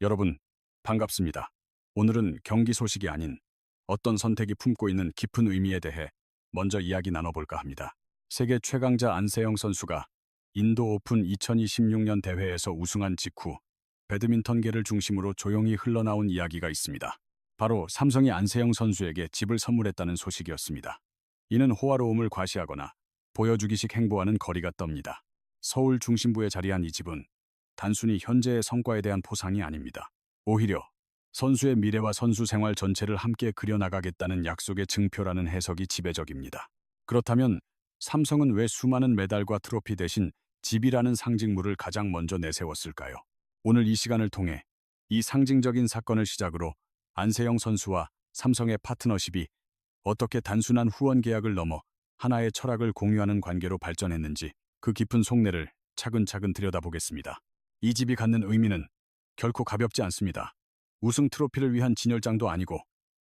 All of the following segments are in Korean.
여러분, 반갑습니다. 오늘은 경기 소식이 아닌 어떤 선택이 품고 있는 깊은 의미에 대해 먼저 이야기 나눠볼까 합니다. 세계 최강자 안세영 선수가 인도 오픈 2026년 대회에서 우승한 직후 배드민턴계를 중심으로 조용히 흘러나온 이야기가 있습니다. 바로 삼성이 안세영 선수에게 집을 선물했다는 소식이었습니다. 이는 호화로움을 과시하거나 보여주기식 행보와는 거리가 떱니다. 서울 중심부에 자리한 이 집은 단순히 현재의 성과에 대한 포상이 아닙니다. 오히려 선수의 미래와 선수 생활 전체를 함께 그려나가겠다는 약속의 증표라는 해석이 지배적입니다. 그렇다면 삼성은 왜 수많은 메달과 트로피 대신 집이라는 상징물을 가장 먼저 내세웠을까요? 오늘 이 시간을 통해 이 상징적인 사건을 시작으로 안세영 선수와 삼성의 파트너십이 어떻게 단순한 후원 계약을 넘어 하나의 철학을 공유하는 관계로 발전했는지 그 깊은 속내를 차근차근 들여다보겠습니다. 이 집이 갖는 의미는 결코 가볍지 않습니다. 우승 트로피를 위한 진열장도 아니고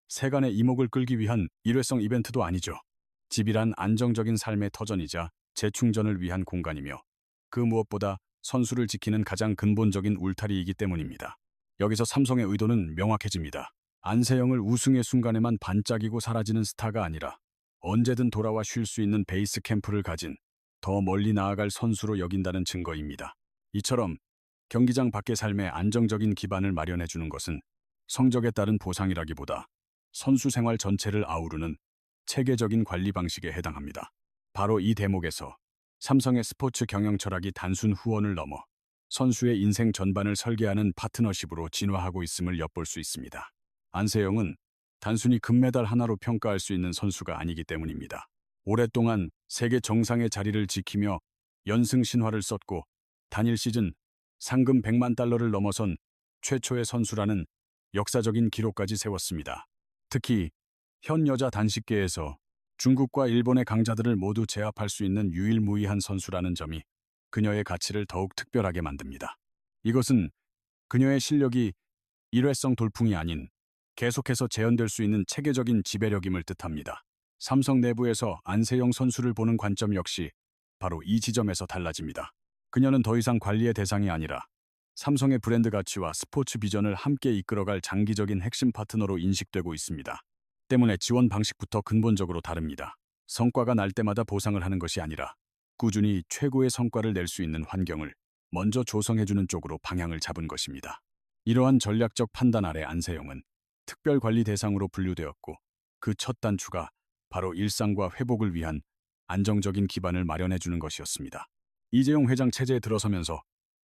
세간의 이목을 끌기 위한 일회성 이벤트도 아니죠. 집이란 안정적인 삶의 터전이자 재충전을 위한 공간이며 그 무엇보다 선수를 지키는 가장 근본적인 울타리이기 때문입니다. 여기서 삼성의 의도는 명확해집니다. 안세영을 우승의 순간에만 반짝이고 사라지는 스타가 아니라 언제든 돌아와 쉴 수 있는 베이스 캠프를 가진 더 멀리 나아갈 선수로 여긴다는 증거입니다. 이처럼 경기장 밖의 삶에 안정적인 기반을 마련해 주는 것은 성적에 따른 보상이라기보다 선수 생활 전체를 아우르는 체계적인 관리 방식에 해당합니다. 바로 이 대목에서 삼성의 스포츠 경영 철학이 단순 후원을 넘어 선수의 인생 전반을 설계하는 파트너십으로 진화하고 있음을 엿볼 수 있습니다. 안세영은 단순히 금메달 하나로 평가할 수 있는 선수가 아니기 때문입니다. 오랫동안 세계 정상의 자리를 지키며 연승 신화를 썼고 단일 시즌 상금 100만 달러를 넘어선 최초의 선수라는 역사적인 기록까지 세웠습니다. 특히 현 여자 단식계에서 중국과 일본의 강자들을 모두 제압할 수 있는 유일무이한 선수라는 점이 그녀의 가치를 더욱 특별하게 만듭니다. 이것은 그녀의 실력이 일회성 돌풍이 아닌 계속해서 재현될 수 있는 체계적인 지배력임을 뜻합니다. 삼성 내부에서 안세영 선수를 보는 관점 역시 바로 이 지점에서 달라집니다. 그녀는 더 이상 관리의 대상이 아니라 삼성의 브랜드 가치와 스포츠 비전을 함께 이끌어갈 장기적인 핵심 파트너로 인식되고 있습니다. 때문에 지원 방식부터 근본적으로 다릅니다. 성과가 날 때마다 보상을 하는 것이 아니라 꾸준히 최고의 성과를 낼 수 있는 환경을 먼저 조성해주는 쪽으로 방향을 잡은 것입니다. 이러한 전략적 판단 아래 안세영은 특별관리 대상으로 분류되었고 그 첫 단추가 바로 일상과 회복을 위한 안정적인 기반을 마련해주는 것이었습니다. 이재용 회장 체제에 들어서면서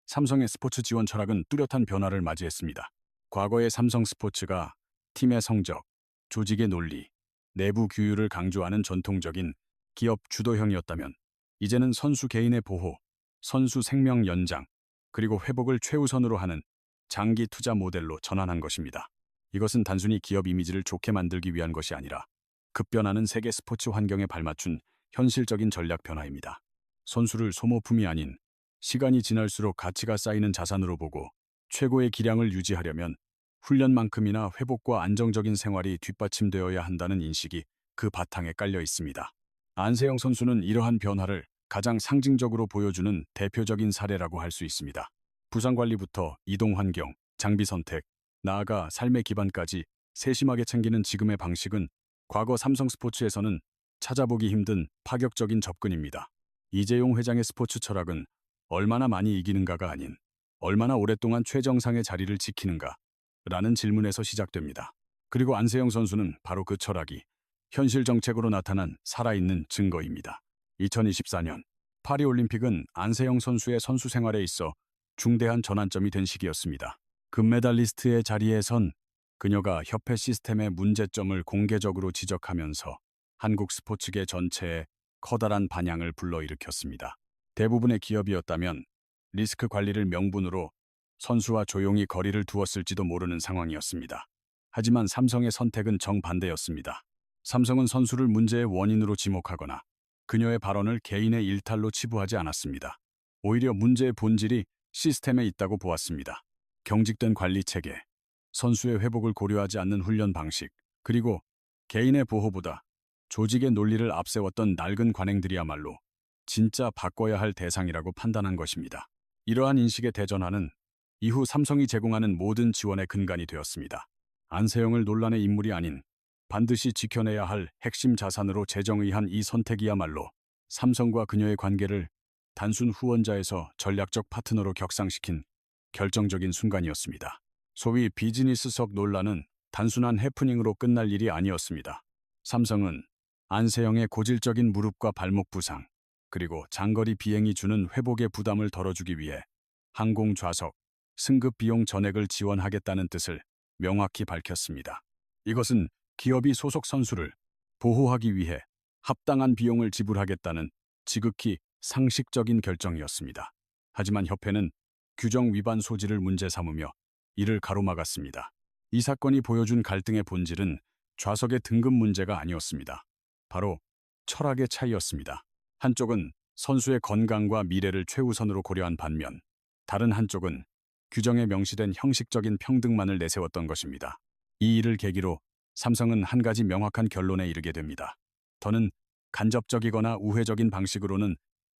삼성의 스포츠 지원 철학은 뚜렷한 변화를 맞이했습니다. 과거의 삼성 스포츠가 팀의 성적, 조직의 논리, 내부 규율을 강조하는 전통적인 기업 주도형이었다면 이제는 선수 개인의 보호, 선수 생명 연장, 그리고 회복을 최우선으로 하는 장기 투자 모델로 전환한 것입니다. 이것은 단순히 기업 이미지를 좋게 만들기 위한 것이 아니라 급변하는 세계 스포츠 환경에 발맞춘 현실적인 전략 변화입니다. 선수를 소모품이 아닌 시간이 지날수록 가치가 쌓이는 자산으로 보고 최고의 기량을 유지하려면 훈련만큼이나 회복과 안정적인 생활이 뒷받침되어야 한다는 인식이 그 바탕에 깔려 있습니다. 안세영 선수는 이러한 변화를 가장 상징적으로 보여주는 대표적인 사례라고 할 수 있습니다. 부상 관리부터 이동 환경, 장비 선택, 나아가 삶의 기반까지 세심하게 챙기는 지금의 방식은 과거 삼성 스포츠에서는 찾아보기 힘든 파격적인 접근입니다. 이재용 회장의 스포츠 철학은 얼마나 많이 이기는가가 아닌 얼마나 오랫동안 최정상의 자리를 지키는가 라는 질문에서 시작됩니다. 그리고 안세영 선수는 바로 그 철학이 현실 정책으로 나타난 살아있는 증거입니다. 2024년 파리올림픽은 안세영 선수의 선수 생활에 있어 중대한 전환점이 된 시기였습니다. 금메달리스트의 자리에 선 그녀가 협회 시스템의 문제점을 공개적으로 지적하면서 한국 스포츠계 전체에 커다란 반향을 불러일으켰습니다. 대부분의 기업이었다면 리스크 관리를 명분으로 선수와 조용히 거리를 두었을지도 모르는 상황이었습니다. 하지만 삼성의 선택은 정반대였습니다. 삼성은 선수를 문제의 원인으로 지목하거나 그녀의 발언을 개인의 일탈로 치부하지 않았습니다. 오히려 문제의 본질이 시스템에 있다고 보았습니다. 경직된 관리 체계, 선수의 회복을 고려하지 않는 훈련 방식, 그리고 개인의 보호보다 조직의 논리를 앞세웠던 낡은 관행들이야말로 진짜 바꿔야 할 대상이라고 판단한 것입니다. 이러한 인식의 대전환은 이후 삼성이 제공하는 모든 지원의 근간이 되었습니다. 안세영을 논란의 인물이 아닌 반드시 지켜내야 할 핵심 자산으로 재정의한 이 선택이야말로 삼성과 그녀의 관계를 단순 후원자에서 전략적 파트너로 격상시킨 결정적인 순간이었습니다. 소위 비즈니스석 논란은 단순한 해프닝으로 끝날 일이 아니었습니다. 삼성은 안세영의 고질적인 무릎과 발목 부상, 그리고 장거리 비행이 주는 회복의 부담을 덜어주기 위해 항공 좌석, 승급 비용 전액을 지원하겠다는 뜻을 명확히 밝혔습니다. 이것은 기업이 소속 선수를 보호하기 위해 합당한 비용을 지불하겠다는 지극히 상식적인 결정이었습니다. 하지만 협회는 규정 위반 소지를 문제 삼으며 이를 가로막았습니다. 이 사건이 보여준 갈등의 본질은 좌석의 등급 문제가 아니었습니다. 바로 철학의 차이였습니다. 한쪽은 선수의 건강과 미래를 최우선으로 고려한 반면 다른 한쪽은 규정에 명시된 형식적인 평등만을 내세웠던 것입니다. 이 일을 계기로 삼성은 한 가지 명확한 결론에 이르게 됩니다. 더는 간접적이거나 우회적인 방식으로는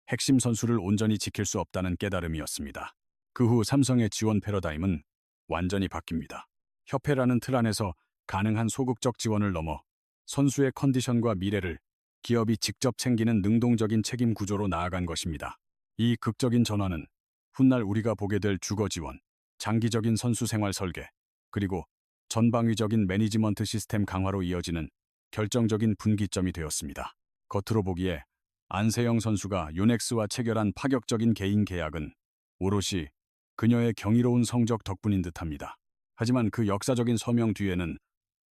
핵심 선수를 온전히 지킬 수 없다는 깨달음이었습니다. 그 후 삼성의 지원 패러다임은 완전히 바뀝니다. 협회라는 틀 안에서 가능한 소극적 지원을 넘어 선수의 컨디션과 미래를 기업이 직접 챙기는 능동적인 책임 구조로 나아간 것입니다. 이 극적인 전환은 훗날 우리가 보게 될 주거 지원, 장기적인 선수 생활 설계, 그리고 전방위적인 매니지먼트 시스템 강화로 이어지는 결정적인 분기점이 되었습니다. 겉으로 보기에 안세영 선수가 요넥스와 체결한 파격적인 개인 계약은 오롯이 그녀의 경이로운 성적 덕분인 듯합니다. 하지만 그 역사적인 서명 뒤에는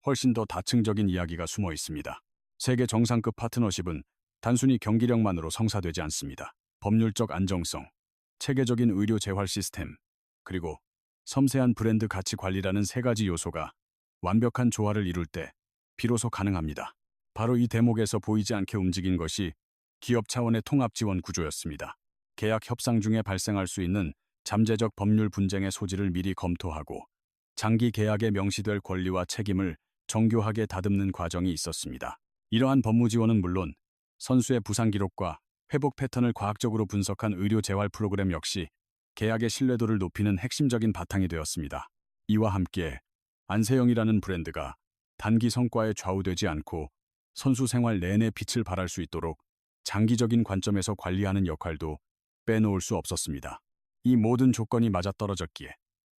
훨씬 더 다층적인 이야기가 숨어 있습니다. 세계 정상급 파트너십은 단순히 경기력만으로 성사되지 않습니다. 법률적 안정성, 체계적인 의료 재활 시스템, 그리고 섬세한 브랜드 가치 관리라는 세 가지 요소가 완벽한 조화를 이룰 때 비로소 가능합니다. 바로 이 대목에서 보이지 않게 움직인 것이 기업 차원의 통합 지원 구조였습니다. 계약 협상 중에 발생할 수 있는 잠재적 법률 분쟁의 소지를 미리 검토하고 장기 계약에 명시될 권리와 책임을 정교하게 다듬는 과정이 있었습니다. 이러한 법무 지원은 물론 선수의 부상 기록과 회복 패턴을 과학적으로 분석한 의료 재활 프로그램 역시 계약의 신뢰도를 높이는 핵심적인 바탕이 되었습니다. 이와 함께 안세영이라는 브랜드가 단기 성과에 좌우되지 않고 선수 생활 내내 빛을 발할 수 있도록 장기적인 관점에서 관리하는 역할도 빼놓을 수 없었습니다. 이 모든 조건이 맞아떨어졌기에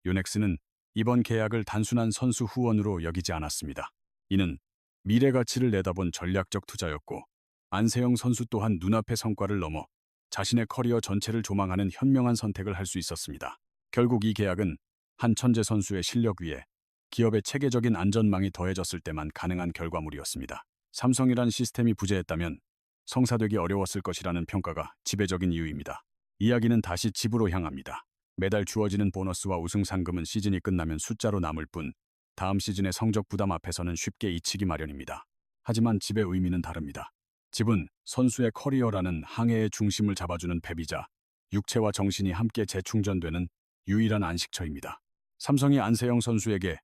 요넥스는 이번 계약을 단순한 선수 후원으로 여기지 않았습니다. 이는 미래 가치를 내다본 전략적 투자였고 안세영 선수 또한 눈앞의 성과를 넘어 자신의 커리어 전체를 조망하는 현명한 선택을 할 수 있었습니다. 결국 이 계약은 한 천재 선수의 실력 위에 기업의 체계적인 안전망이 더해졌을 때만 가능한 결과물이었습니다. 삼성이란 시스템이 부재했다면 성사되기 어려웠을 것이라는 평가가 지배적인 이유입니다. 이야기는 다시 집으로 향합니다. 매달 주어지는 보너스와 우승 상금은 시즌이 끝나면 숫자로 남을 뿐 다음 시즌의 성적 부담 앞에서는 쉽게 잊히기 마련입니다. 하지만 집의 의미는 다릅니다. 집은 선수의 커리어라는 항해의 중심을 잡아주는 배비자, 육체와 정신이 함께 재충전되는 유일한 안식처입니다. 삼성이 안세영 선수에게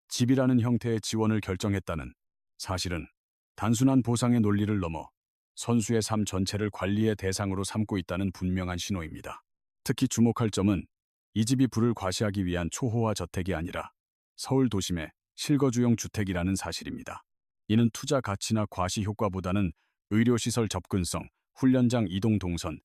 집이라는 형태의 지원을 결정했다는 사실은 단순한 보상의 논리를 넘어 선수의 삶 전체를 관리의 대상으로 삼고 있다는 분명한 신호입니다. 특히 주목할 점은 이 집이 부를 과시하기 위한 초호화 저택이 아니라 서울 도심의 실거주용 주택이라는 사실입니다. 이는 투자 가치나 과시 효과보다는 의료시설 접근성, 훈련장 이동 동선,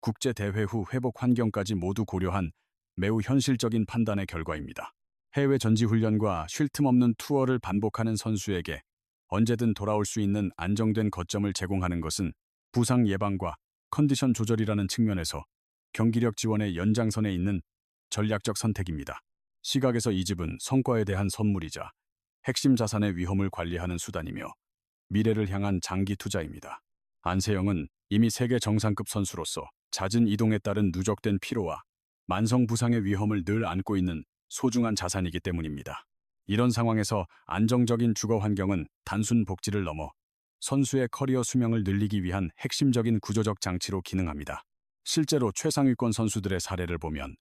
국제대회 후 회복 환경까지 모두 고려한 매우 현실적인 판단의 결과입니다. 해외 전지훈련과 쉴 틈 없는 투어를 반복하는 선수에게 언제든 돌아올 수 있는 안정된 거점을 제공하는 것은 부상 예방과 컨디션 조절이라는 측면에서 경기력 지원의 연장선에 있는 전략적 선택입니다. 시각에서 이 집은 성과에 대한 선물이자 핵심 자산의 위험을 관리하는 수단이며 미래를 향한 장기 투자입니다. 안세영은 이미 세계 정상급 선수로서 잦은 이동에 따른 누적된 피로와 만성 부상의 위험을 늘 안고 있는 소중한 자산이기 때문입니다. 이런 상황에서 안정적인 주거 환경은 단순 복지를 넘어 선수의 커리어 수명을 늘리기 위한 핵심적인 구조적 장치로 기능합니다. 실제로 최상위권 선수들의 사례를 보면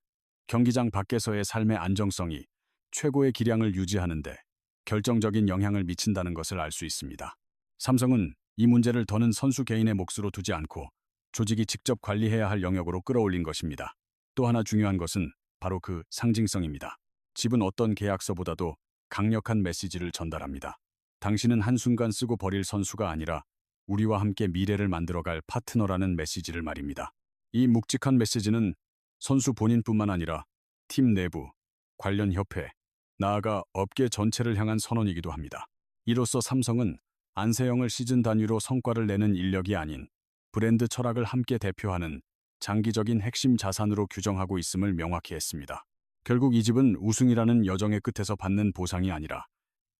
경기장 밖에서의 삶의 안정성이 최고의 기량을 유지하는 데 결정적인 영향을 미친다는 것을 알 수 있습니다. 삼성은 이 문제를 더는 선수 개인의 몫으로 두지 않고 조직이 직접 관리해야 할 영역으로 끌어올린 것입니다. 또 하나 중요한 것은 바로 그 상징성입니다. 집은 어떤 계약서보다도 강력한 메시지를 전달합니다. 당신은 한순간 쓰고 버릴 선수가 아니라 우리와 함께 미래를 만들어갈 파트너라는 메시지를 말입니다. 이 묵직한 메시지는 선수 본인뿐만 아니라 팀 내부, 관련 협회, 나아가 업계 전체를 향한 선언이기도 합니다. 이로써 삼성은 안세영을 시즌 단위로 성과를 내는 인력이 아닌 브랜드 철학을 함께 대표하는 장기적인 핵심 자산으로 규정하고 있음을 명확히 했습니다. 결국 이 집은 우승이라는 여정의 끝에서 받는 보상이 아니라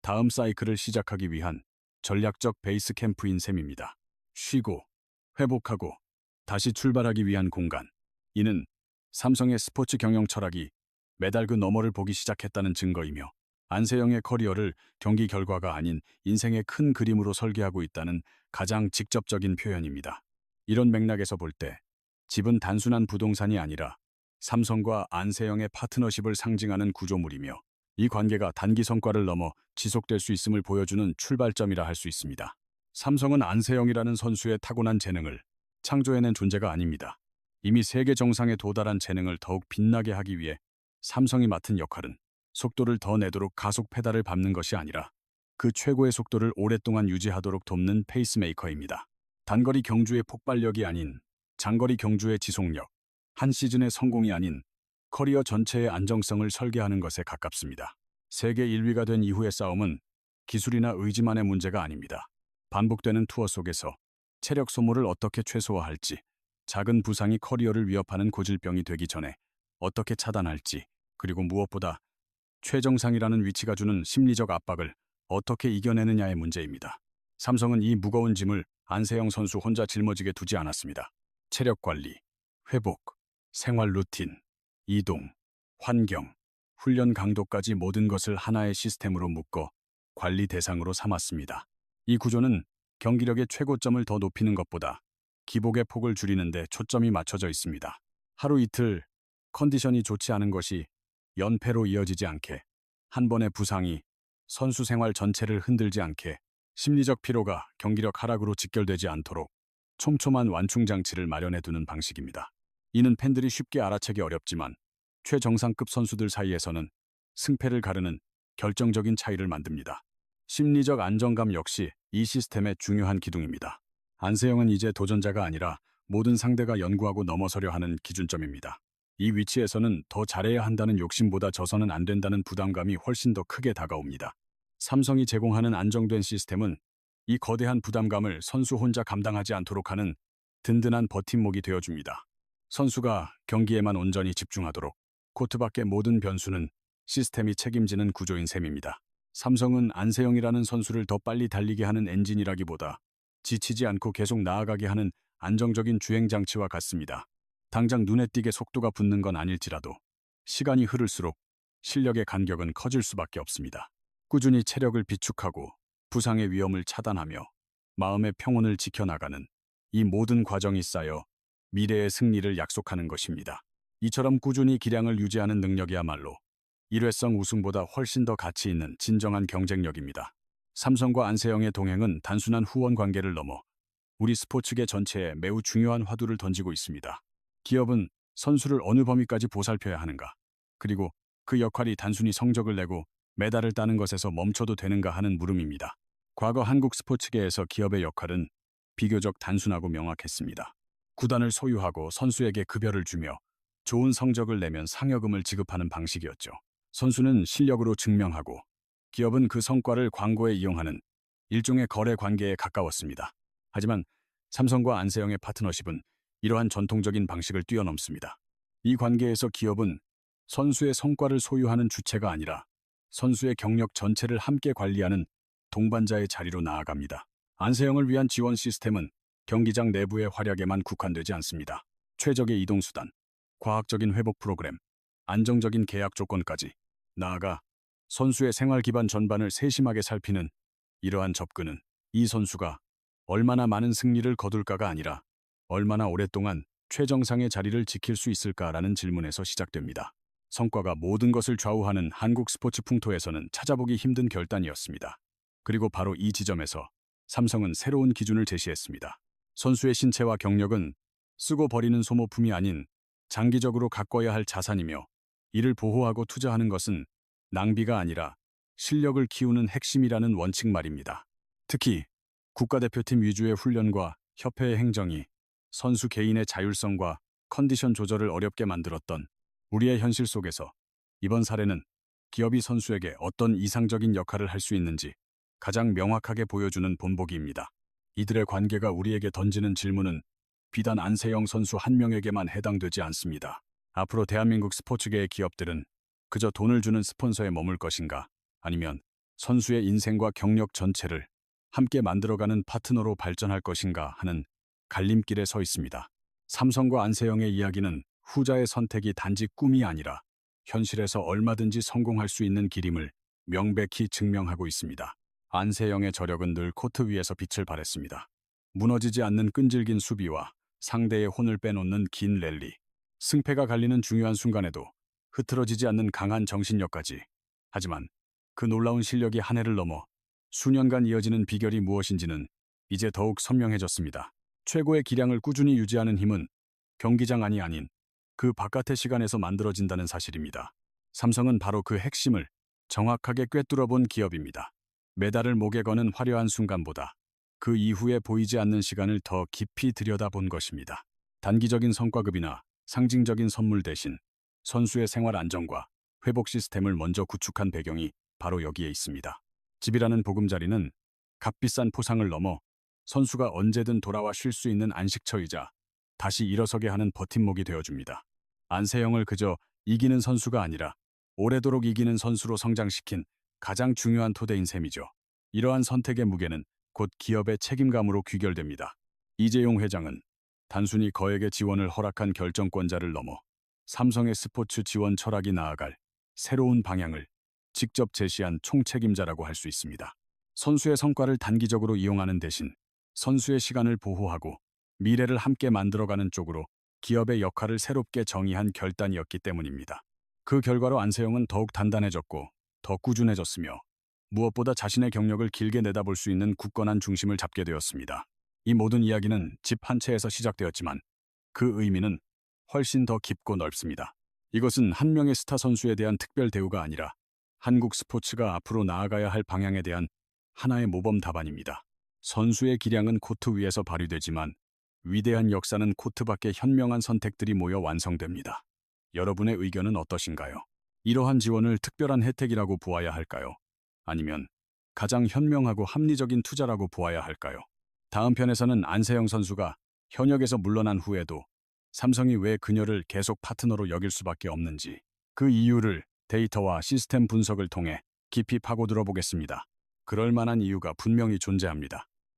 다음 사이클을 시작하기 위한 전략적 베이스 캠프인 셈입니다. 쉬고, 회복하고, 다시 출발하기 위한 공간. 이는 삼성의 스포츠 경영 철학이 매달 그 너머를 보기 시작했다는 증거이며 안세영의 커리어를 경기 결과가 아닌 인생의 큰 그림으로 설계하고 있다는 가장 직접적인 표현입니다. 이런 맥락에서 볼 때 집은 단순한 부동산이 아니라 삼성과 안세영의 파트너십을 상징하는 구조물이며 이 관계가 단기 성과를 넘어 지속될 수 있음을 보여주는 출발점이라 할 수 있습니다. 삼성은 안세영이라는 선수의 타고난 재능을 창조해낸 존재가 아닙니다. 이미 세계 정상에 도달한 재능을 더욱 빛나게 하기 위해 삼성이 맡은 역할은 속도를 더 내도록 가속 페달을 밟는 것이 아니라 그 최고의 속도를 오랫동안 유지하도록 돕는 페이스메이커입니다. 단거리 경주의 폭발력이 아닌 장거리 경주의 지속력, 한 시즌의 성공이 아닌 커리어 전체의 안정성을 설계하는 것에 가깝습니다. 세계 1위가 된 이후의 싸움은 기술이나 의지만의 문제가 아닙니다. 반복되는 투어 속에서 체력 소모를 어떻게 최소화할지, 작은 부상이 커리어를 위협하는 고질병이 되기 전에 어떻게 차단할지, 그리고 무엇보다 최정상이라는 위치가 주는 심리적 압박을 어떻게 이겨내느냐의 문제입니다. 삼성은 이 무거운 짐을 안세영 선수 혼자 짊어지게 두지 않았습니다. 체력 관리, 회복, 생활 루틴, 이동, 환경, 훈련 강도까지 모든 것을 하나의 시스템으로 묶어 관리 대상으로 삼았습니다. 이 구조는 경기력의 최고점을 더 높이는 것보다 기복의 폭을 줄이는 데 초점이 맞춰져 있습니다. 하루 이틀 컨디션이 좋지 않은 것이 연패로 이어지지 않게, 한 번의 부상이 선수 생활 전체를 흔들지 않게, 심리적 피로가 경기력 하락으로 직결되지 않도록 촘촘한 완충 장치를 마련해 두는 방식입니다. 이는 팬들이 쉽게 알아채기 어렵지만 최정상급 선수들 사이에서는 승패를 가르는 결정적인 차이를 만듭니다. 심리적 안정감 역시 이 시스템의 중요한 기둥입니다. 안세영은 이제 도전자가 아니라 모든 상대가 연구하고 넘어서려 하는 기준점입니다. 이 위치에서는 더 잘해야 한다는 욕심보다 져서는 안 된다는 부담감이 훨씬 더 크게 다가옵니다. 삼성이 제공하는 안정된 시스템은 이 거대한 부담감을 선수 혼자 감당하지 않도록 하는 든든한 버팀목이 되어줍니다. 선수가 경기에만 온전히 집중하도록 코트 밖의 모든 변수는 시스템이 책임지는 구조인 셈입니다. 삼성은 안세영이라는 선수를 더 빨리 달리게 하는 엔진이라기보다 지치지 않고 계속 나아가게 하는 안정적인 주행장치와 같습니다. 당장 눈에 띄게 속도가 붙는 건 아닐지라도 시간이 흐를수록 실력의 간격은 커질 수밖에 없습니다. 꾸준히 체력을 비축하고 부상의 위험을 차단하며 마음의 평온을 지켜나가는 이 모든 과정이 쌓여 미래의 승리를 약속하는 것입니다. 이처럼 꾸준히 기량을 유지하는 능력이야말로 일회성 우승보다 훨씬 더 가치 있는 진정한 경쟁력입니다. 삼성과 안세영의 동행은 단순한 후원 관계를 넘어 우리 스포츠계 전체에 매우 중요한 화두를 던지고 있습니다. 기업은 선수를 어느 범위까지 보살펴야 하는가, 그리고 그 역할이 단순히 성적을 내고 메달을 따는 것에서 멈춰도 되는가 하는 물음입니다. 과거 한국 스포츠계에서 기업의 역할은 비교적 단순하고 명확했습니다. 구단을 소유하고 선수에게 급여를 주며 좋은 성적을 내면 상여금을 지급하는 방식이었죠. 선수는 실력으로 증명하고 기업은 그 성과를 광고에 이용하는 일종의 거래 관계에 가까웠습니다. 하지만 삼성과 안세영의 파트너십은 이러한 전통적인 방식을 뛰어넘습니다. 이 관계에서 기업은 선수의 성과를 소유하는 주체가 아니라 선수의 경력 전체를 함께 관리하는 동반자의 자리로 나아갑니다. 안세영을 위한 지원 시스템은 경기장 내부의 활약에만 국한되지 않습니다. 최적의 이동수단, 과학적인 회복 프로그램, 안정적인 계약 조건까지, 나아가 선수의 생활 기반 전반을 세심하게 살피는 이러한 접근은 이 선수가 얼마나 많은 승리를 거둘까가 아니라 얼마나 오랫동안 최정상의 자리를 지킬 수 있을까라는 질문에서 시작됩니다. 성과가 모든 것을 좌우하는 한국 스포츠 풍토에서는 찾아보기 힘든 결단이었습니다. 그리고 바로 이 지점에서 삼성은 새로운 기준을 제시했습니다. 선수의 신체와 경력은 쓰고 버리는 소모품이 아닌 장기적으로 가꿔야 할 자산이며 이를 보호하고 투자하는 것은 낭비가 아니라 실력을 키우는 핵심이라는 원칙 말입니다. 특히 국가대표팀 위주의 훈련과 협회의 행정이 선수 개인의 자율성과 컨디션 조절을 어렵게 만들었던 우리의 현실 속에서 이번 사례는 기업이 선수에게 어떤 이상적인 역할을 할 수 있는지 가장 명확하게 보여주는 본보기입니다. 이들의 관계가 우리에게 던지는 질문은 비단 안세영 선수 한 명에게만 해당되지 않습니다. 앞으로 대한민국 스포츠계의 기업들은 그저 돈을 주는 스폰서에 머물 것인가, 아니면 선수의 인생과 경력 전체를 함께 만들어가는 파트너로 발전할 것인가 하는 갈림길에 서 있습니다. 삼성과 안세영의 이야기는 후자의 선택이 단지 꿈이 아니라 현실에서 얼마든지 성공할 수 있는 길임을 명백히 증명하고 있습니다. 안세영의 저력은 늘 코트 위에서 빛을 발했습니다. 무너지지 않는 끈질긴 수비와 상대의 혼을 빼놓는 긴 랠리, 승패가 갈리는 중요한 순간에도 흐트러지지 않는 강한 정신력까지. 하지만 그 놀라운 실력이 한 해를 넘어 수년간 이어지는 비결이 무엇인지는 이제 더욱 선명해졌습니다. 최고의 기량을 꾸준히 유지하는 힘은 경기장 안이 아닌 그 바깥의 시간에서 만들어진다는 사실입니다. 삼성은 바로 그 핵심을 정확하게 꿰뚫어본 기업입니다. 메달을 목에 거는 화려한 순간보다 그 이후에 보이지 않는 시간을 더 깊이 들여다본 것입니다. 단기적인 성과급이나 상징적인 선물 대신 선수의 생활 안정과 회복 시스템을 먼저 구축한 배경이 바로 여기에 있습니다. 집이라는 보금자리는 값비싼 포상을 넘어 선수가 언제든 돌아와 쉴 수 있는 안식처이자 다시 일어서게 하는 버팀목이 되어줍니다. 안세영을 그저 이기는 선수가 아니라 오래도록 이기는 선수로 성장시킨 가장 중요한 토대인 셈이죠. 이러한 선택의 무게는 곧 기업의 책임감으로 귀결됩니다. 이재용 회장은 단순히 거액의 지원을 허락한 결정권자를 넘어 삼성의 스포츠 지원 철학이 나아갈 새로운 방향을 직접 제시한 총책임자라고 할 수 있습니다. 선수의 성과를 단기적으로 이용하는 대신 선수의 시간을 보호하고 미래를 함께 만들어가는 쪽으로 기업의 역할을 새롭게 정의한 결단이었기 때문입니다. 그 결과로 안세영은 더욱 단단해졌고 더 꾸준해졌으며 무엇보다 자신의 경력을 길게 내다볼 수 있는 굳건한 중심을 잡게 되었습니다. 이 모든 이야기는 집 한 채에서 시작되었지만 그 의미는 훨씬 더 깊고 넓습니다. 이것은 한 명의 스타 선수에 대한 특별 대우가 아니라 한국 스포츠가 앞으로 나아가야 할 방향에 대한 하나의 모범 답안입니다. 선수의 기량은 코트 위에서 발휘되지만 위대한 역사는 코트 밖의 현명한 선택들이 모여 완성됩니다. 여러분의 의견은 어떠신가요? 이러한 지원을 특별한 혜택이라고 보아야 할까요? 아니면 가장 현명하고 합리적인 투자라고 보아야 할까요? 다음 편에서는 안세영 선수가 현역에서 물러난 후에도 삼성이 왜 그녀를 계속 파트너로 여길 수밖에 없는지, 그 이유를 데이터와 시스템 분석을 통해 깊이 파고들어 보겠습니다. 그럴 만한 이유가 분명히 존재합니다.